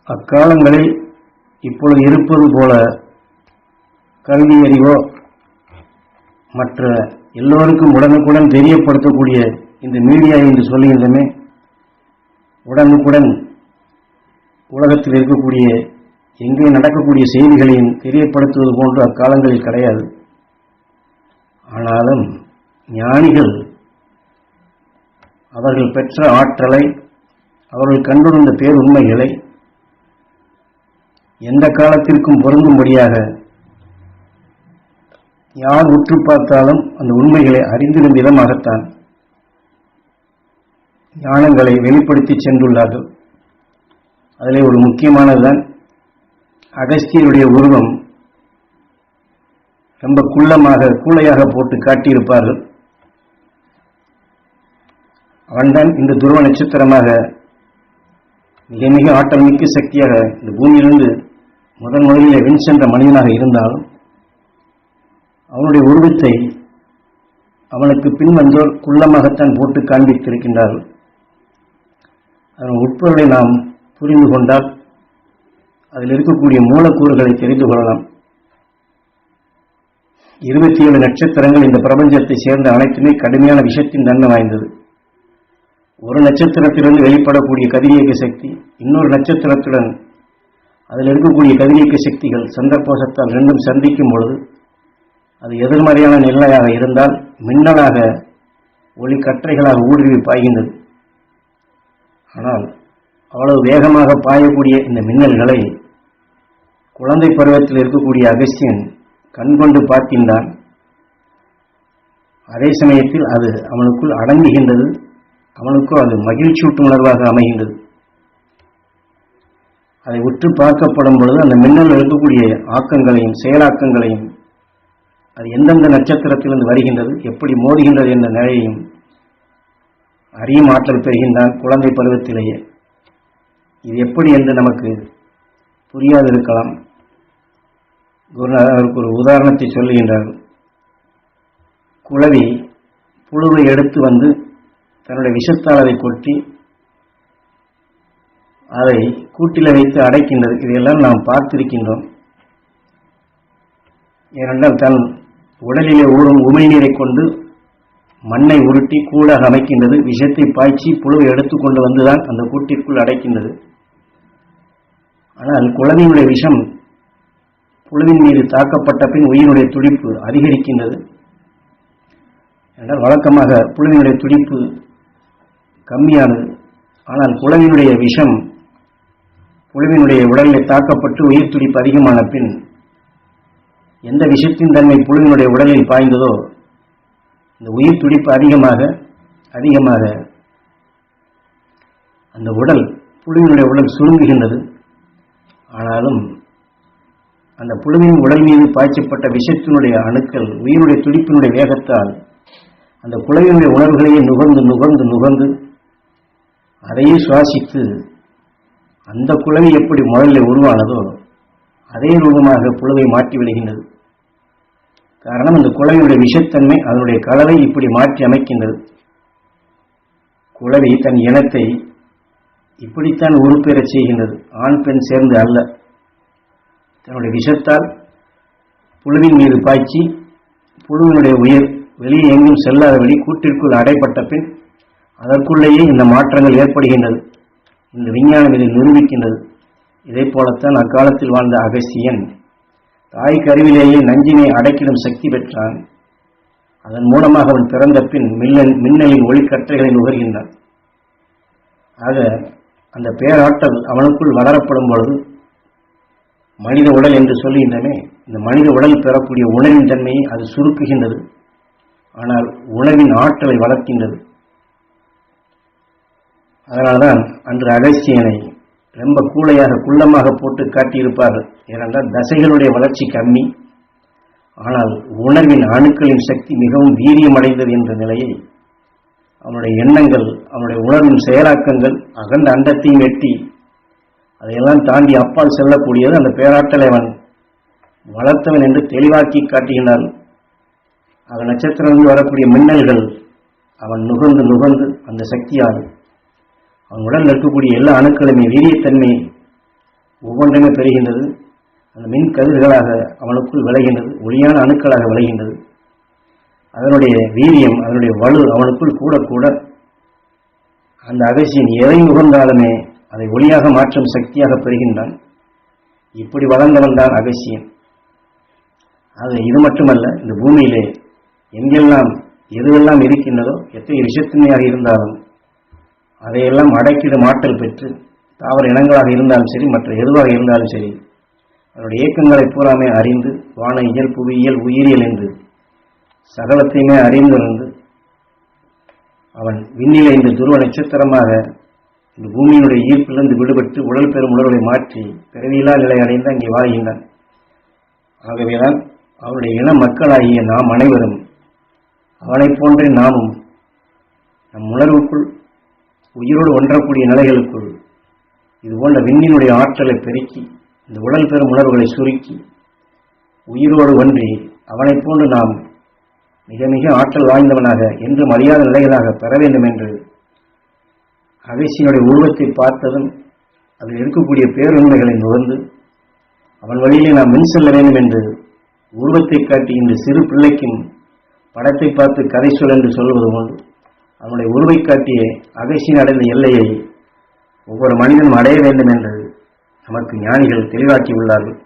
அக்காலங்களில் இப்பொழுது இருப்பது போல கல்வி அறிவோ மற்ற எல்லோருக்கும் உடனுக்குடன் தெரியப்படுத்தக்கூடிய இந்த மீடியா என்று சொல்லுகின்றமே, உடனுக்குடன் உலகத்தில் இருக்கக்கூடிய எங்கே நடக்கக்கூடிய செய்திகளையும் தெரியப்படுத்துவது போன்று அக்காலங்களில் கிடையாது. ஆனாலும் ஞானிகள் அவர்கள் பெற்ற ஆற்றலை, அவர்கள் கண்டுணர்ந்த பேருண்மைகளை எந்த காலத்திற்கும் பொருந்தும்படியாக யார் உற்று பார்த்தாலும் அந்த உண்மைகளை அறிந்திடும் விதமாகத்தான் ஞானங்களை வெளிப்படுத்தி சென்றுள்ளார்கள். அதிலே ஒரு முக்கியமானதுதான் அகஸ்தியருடைய உருவம் ரொம்ப கூளையாக போட்டு காட்டியிருப்பார்கள். அவன்தான் இந்த துருவ நட்சத்திரமாக மிக மிக ஆற்றல் மிக்க சக்தியாக இந்த பூமியிலிருந்து முதலிலே விண் சென்ற மனிதனாக இருந்தாலும் அவனுடைய உருவத்தை அவனுக்கு பின் வந்தோர் குள்ளமாகத்தான் போட்டு காண்பித்திருக்கின்றார்கள். அதன் உட்பொருளை நாம் புரிந்து கொண்டால் அதில் இருக்கக்கூடிய மூலக்கூறுகளை தெரிந்து கொள்ளலாம். 27 நட்சத்திரங்கள் இந்த பிரபஞ்சத்தை சேர்ந்த அனைத்துமே கடுமையான விஷத்தின் தன்மை வாய்ந்தது. ஒரு நட்சத்திரத்திலிருந்து வெளிப்படக்கூடிய கதிரியக்க சக்தி இன்னொரு நட்சத்திரத்துடன் அதில் இருக்கக்கூடிய கதிரியக்க சக்திகள் சந்தர்ப்பவசத்தால் ரெண்டும் சந்திக்கும் பொழுது அது எதிர்மறையான நிலையாக இருந்தால் மின்னலாக ஒளி கற்றைகளாக ஊடுருவி பாய்கின்றது. ஆனால் அவ்வளவு வேகமாக பாயக்கூடிய இந்த மின்னல்களை குழந்தை பருவத்தில் இருக்கக்கூடிய அகஸ்தியன் கண்கொண்டு பார்க்கின்றான். அதே சமயத்தில் அது அவனுக்குள் அடங்குகின்றது. அவனுக்கும் அது மகிழ்ச்சியூட்டும் உணர்வாக அமைகின்றது. அதை உற்று பார்க்கப்படும் பொழுது அந்த மின்னல் இருக்கக்கூடிய ஆக்கங்களையும் செயலாக்கங்களையும் அது எந்தெந்த நட்சத்திரத்திலிருந்து வருகின்றது, எப்படி மோதுகின்றது என்ற நிலையையும் அறியும் ஆற்றல் பெறுகின்றான் குழந்தை பருவத்திலேயே. இது எப்படி என்று நமக்கு புரியாது இருக்கலாம். குருநாதருக்கு ஒரு உதாரணத்தை சொல்லுகின்றார்கள். குளவி புழுவை எடுத்து வந்து தன்னுடைய விஷத்தால் அதை கொட்டி அதை கூட்டில வைத்து அடைக்கின்றது. இதையெல்லாம் நாம் பார்த்திருக்கின்றோம். ஏனென்றால் தன் உடலிலே ஊறும் உமிழ்நீரை கொண்டு மண்ணை உருட்டி கூடாக அமைக்கின்றது. விஷத்தை பாய்ச்சி புழுவை எடுத்துக்கொண்டு வந்துதான் அந்த கூட்டிற்குள் அடைக்கின்றது. ஆனால் குளவியினுடைய விஷம் புழுவின் மீது தாக்கப்பட்ட பின் உயிரினுடைய துடிப்பு அதிகரிக்கின்றது. என்றால் வழக்கமாக புழுவினுடைய துடிப்பு கம்மியானது. ஆனால் குளவினுடைய விஷம் புழுவினுடைய உடலில் தாக்கப்பட்டு உயிர் துடிப்பு அதிகமான பின் எந்த விஷத்தின் தன்மை புழுவினுடைய உடலில் பாய்ந்ததோ இந்த உயிர் துடிப்பு அதிகமாக அந்த உடல் புழுவினுடைய உடல் சுருங்குகின்றது. ஆனாலும் அந்த புழுவின் உடல் மீது பாய்ச்சப்பட்ட விஷத்தினுடைய அணுக்கள் உயிருடைய துடிப்பினுடைய வேகத்தால் அந்த குளவினுடைய உணர்வுகளையே நுகர்ந்து அதையே சுவாசித்து அந்த குளவி எப்படி முதலில் உருவானதோ அதே ரூபமாக புழுவை மாற்றி விடுகின்றது. காரணம், அந்த குளவியுடைய விஷத்தன்மை அதனுடைய கலவை இப்படி மாற்றி அமைக்கின்றது. குளவி தன் இனத்தை இப்படித்தான் உருப்பெறச் செய்கின்றது. ஆண் பெண் சேர்ந்து அல்ல. தன்னுடைய விஷத்தால் புழுவின் மீது பாய்ச்சி புழுவினுடைய உயிர் வெளியே எங்கும் செல்லாதபடி கூட்டிற்குள் அடைப்பட்ட பின் அதற்குள்ளேயே இந்த மாற்றங்கள் ஏற்படுகின்றது. இந்த விஞ்ஞானம் இதை நிரூபிக்கின்றது. இதே போலத்தான் அக்காலத்தில் வாழ்ந்த அகஸ்தியன் தாய் கருவிலேயே நஞ்சினை அடைக்கிடும் சக்தி பெற்றான். அதன் மூலமாக அவன் பிறந்த பின் மின்னலின் ஒளிக்கற்றைகளை நுகர்கின்றான். ஆக அந்த பேராற்றல் அவனுக்குள் வளரப்படும் பொழுது மனித உடல் என்று சொல்லுகின்றனே, இந்த மனித உடல் பெறக்கூடிய உணவின் தன்மையை அது சுருக்குகின்றது. ஆனால் உணவின் ஆற்றலை வளர்க்கின்றது. அதனால்தான் அன்று அகஸ்தியனை ரொம்ப குள்ளமாக போட்டு காட்டியிருப்பார்கள். ஏனென்றால் தசைகளுடைய வளர்ச்சி கம்மி, ஆனால் உணர்வின் அணுக்களின் சக்தி மிகவும் வீரியமடைந்தது என்ற நிலையை அவனுடைய எண்ணங்கள், அவனுடைய உணர்வின் செயலாக்கங்கள் அகண்ட அண்டத்தையும் எட்டி அதையெல்லாம் தாண்டி அப்பால் செல்லக்கூடியது அந்த பேராற்றலை அவன் வளர்த்தவன் என்று தெளிவாக்கி காட்டுகின்றான். அவன் நட்சத்திரங்களில் வரக்கூடிய மின்னல்கள் அவன் நுகர்ந்து அந்த சக்தியால் அவன் உடலில் இருக்கக்கூடிய எல்லா அணுக்களுமே வீரியத்தன்மை ஒவ்வொன்றுமே பெறுகின்றது. அந்த மின் கதிர்களாக அவனுக்குள் விளைகின்றது, ஒளியான அணுக்களாக விளைகின்றது. அதனுடைய வீரியம், அதனுடைய வலு அவனுக்குள் கூட கூட அந்த அகசியன் எதை நுகர்ந்தாலுமே அதை ஒளியாக மாற்றும் சக்தியாக பெறுகின்றான். இப்படி வளர்ந்தவன் தான் அகசியன். அது இது மட்டுமல்ல, இந்த பூமியிலே எங்கெல்லாம் எதுவெல்லாம் இருக்கின்றதோ, எத்தகைய விஷத்தன்மையாக இருந்தாலும் அதையெல்லாம் அடக்கிடும் ஆற்றல் பெற்று, தாவர இனங்களாக இருந்தாலும் சரி, மற்ற எதுவாக இருந்தாலும் சரி, அதனுடைய இயக்கங்களை பூராமே அறிந்து, வான இயல், புவியியல், உயிரியல் என்று சகலத்தையுமே அறிந்திருந்து அவன் விண்ணிலே இந்த துருவ நட்சத்திரமாக இந்த பூமியினுடைய ஈர்ப்பிலிருந்து விடுபட்டு உடல் பெறும் உணர்வை மாற்றி பிறவியில்லா நிலை அடைந்து அங்கே வாழ்கின்றான். ஆகவேதான் அவனுடைய இன மக்களாகிய நாம் அனைவரும் அவனைப் போன்றே நாமும் நம் உணர்வுக்குள் உயிரோடு ஒன்றக்கூடிய நிலைகளுக்குள் இதுபோன்ற விண்ணினுடைய ஆற்றலை பெருக்கி இந்த உடல் பெறும் உணர்வுகளை சுருக்கி உயிரோடு ஒன்றி அவனைப் போன்று நாம் மிக மிக ஆற்றல் வாய்ந்தவனாக என்றும் அறியாத நிலைகளாக பெற வேண்டும் என்று அகசியனுடைய உருவத்தை பார்த்ததும் அதில் இருக்கக்கூடிய பேருண்மைகளை நுகர்ந்து அவன் வழியிலே நாம் மின் செல்ல வேண்டும் என்று உருவத்தை காட்டி இந்த சிறு பிள்ளைக்கும் படத்தை பார்த்து கதை சொல் என்று சொல்வது போன்று அவனுடைய உருவை காட்டிய அகசியன் அடைந்த எல்லையை ஒவ்வொரு மனிதனும் அடைய வேண்டும் என்று நமக்கு ஞானிகள் தெளிவாக்கி உள்ளார்கள்.